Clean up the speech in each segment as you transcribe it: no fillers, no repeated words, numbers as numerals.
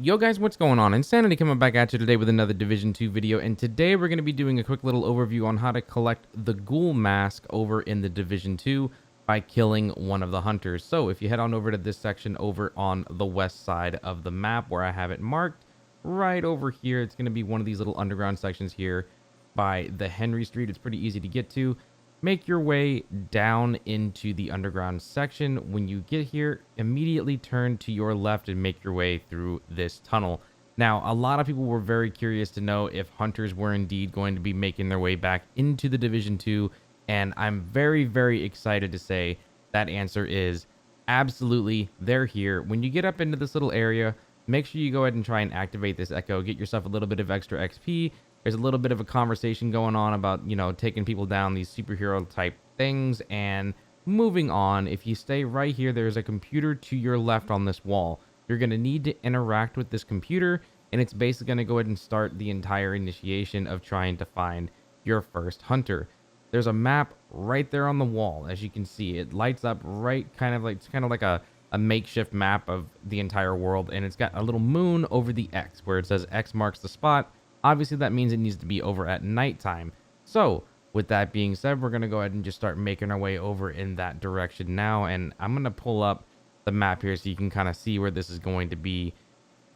Yo guys, what's going on? Insanity coming back at you today with another Division 2 video, and today we're going to be doing a quick little overview on how to collect the Ghoul mask over in the Division 2 by killing one of the hunters. So if you head on over to this section over on the west side of the map where I have it marked, right over here, it's going to be one of these little underground sections here by the Henry Street. It's pretty easy to get to. Make your way down into the underground section. When you get here, immediately turn to your left and make your way through this tunnel. Now, a lot of people were very curious to know if hunters were indeed going to be making their way back into the Division 2, and I'm very, very excited to say that answer is absolutely, they're here. When you get up into this little area, make sure you go ahead and try and activate this echo, get yourself a little bit of extra XP. There's a little bit of a conversation going on about, taking people down, these superhero type things, and moving on. If you stay right here, there's a computer to your left on this wall. You're going to need to interact with this computer, and it's basically going to go ahead and start the entire initiation of trying to find your first hunter. There's a map right there on the wall. As you can see, it lights up right it's kind of like a makeshift map of the entire world, and it's got a little moon over the X where it says X marks the spot. Obviously, that means it needs to be over at nighttime. So, with that being said, we're going to go ahead and just start making our way over in that direction now. And I'm going to pull up the map here so you can kind of see where this is going to be.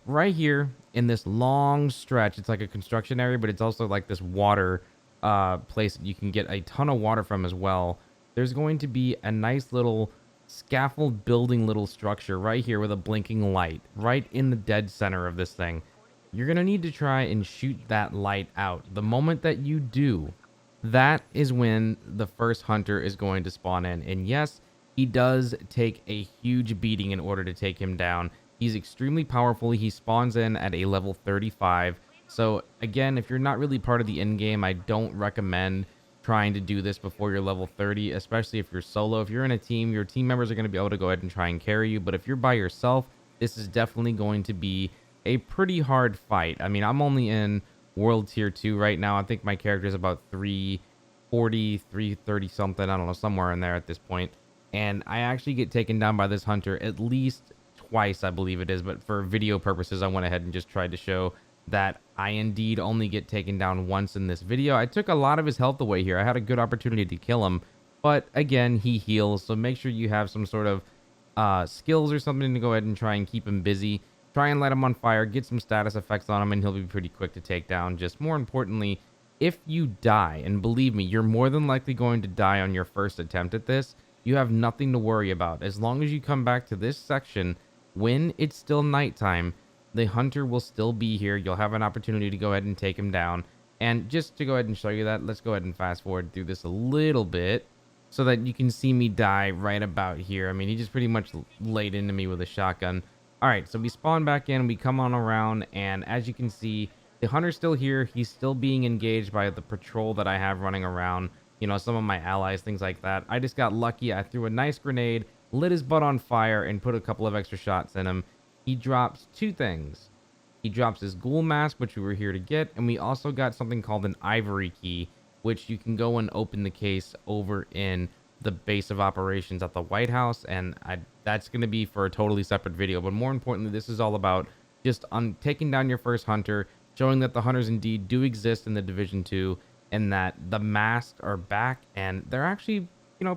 Right here in this long stretch, it's like a construction area, but it's also like this water place that you can get a ton of water from as well. There's going to be a nice little scaffold building little structure right here with a blinking light right in the dead center of this thing. You're going to need to try and shoot that light out. The moment that you do, that is when the first hunter is going to spawn in. And yes, he does take a huge beating in order to take him down. He's extremely powerful. He spawns in at a level 35. So again, if you're not really part of the end game, I don't recommend trying to do this before you're level 30, especially if you're solo. If you're in a team, your team members are going to be able to go ahead and try and carry you. But if you're by yourself, this is definitely going to be a pretty hard fight. I mean, I'm only in World Tier 2 right now. I think my character is about 340, 330 something. I don't know, somewhere in there at this point. And I actually get taken down by this hunter at least twice, I believe it is. But for video purposes, I went ahead and just tried to show that I indeed only get taken down once in this video. I took a lot of his health away here. I had a good opportunity to kill him. But again, he heals. So make sure you have some sort of skills or something to go ahead and try and keep him busy. Try and light him on fire, get some status effects on him, and he'll be pretty quick to take down. Just more importantly, if you die, and believe me, you're more than likely going to die on your first attempt at this, you have nothing to worry about. As long as you come back to this section when it's still nighttime, the hunter will still be here. You'll have an opportunity to go ahead and take him down. And just to go ahead and show you that, let's go ahead and fast forward through this a little bit so that you can see me die right about here. I mean, he just pretty much laid into me with a shotgun. All right, so we spawn back in, we come on around, and as you can see, the hunter's still here. He's still being engaged by the patrol that I have running around, some of my allies, things like that. I just got lucky. I threw a nice grenade, lit his butt on fire, and put a couple of extra shots in him. He drops two things. He drops his Ghoul mask, which we were here to get, and we also got something called an ivory key, which you can go and open the case over in the base of operations at the White House, and that's going to be for a totally separate video. But more importantly, this is all about just taking down your first hunter, showing that the hunters indeed do exist in the Division 2, and that the masks are back, and they're actually,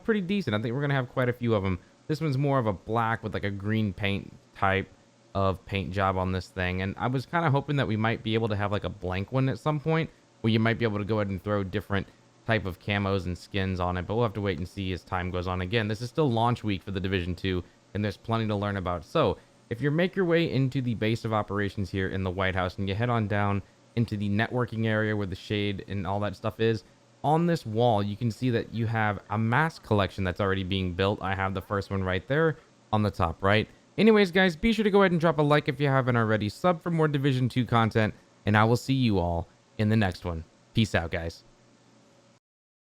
pretty decent. I think we're going to have quite a few of them. This one's more of a black with like a green paint type of paint job on this thing, and I was kind of hoping that we might be able to have like a blank one at some point where you might be able to go ahead and throw different type of camos and skins on it, but we'll have to wait and see as time goes on. Again, this is still launch week for the Division 2, and there's plenty to learn about. So if you make your way into the base of operations here in the White House and you head on down into the networking area where the shade and all that stuff is, on this wall you can see that you have a mask collection that's already being built. I have the first one right there on the top right. Anyways, guys, be sure to go ahead and drop a like if you haven't already, sub for more Division 2 content, and I will see you all in the next one. Peace out, guys.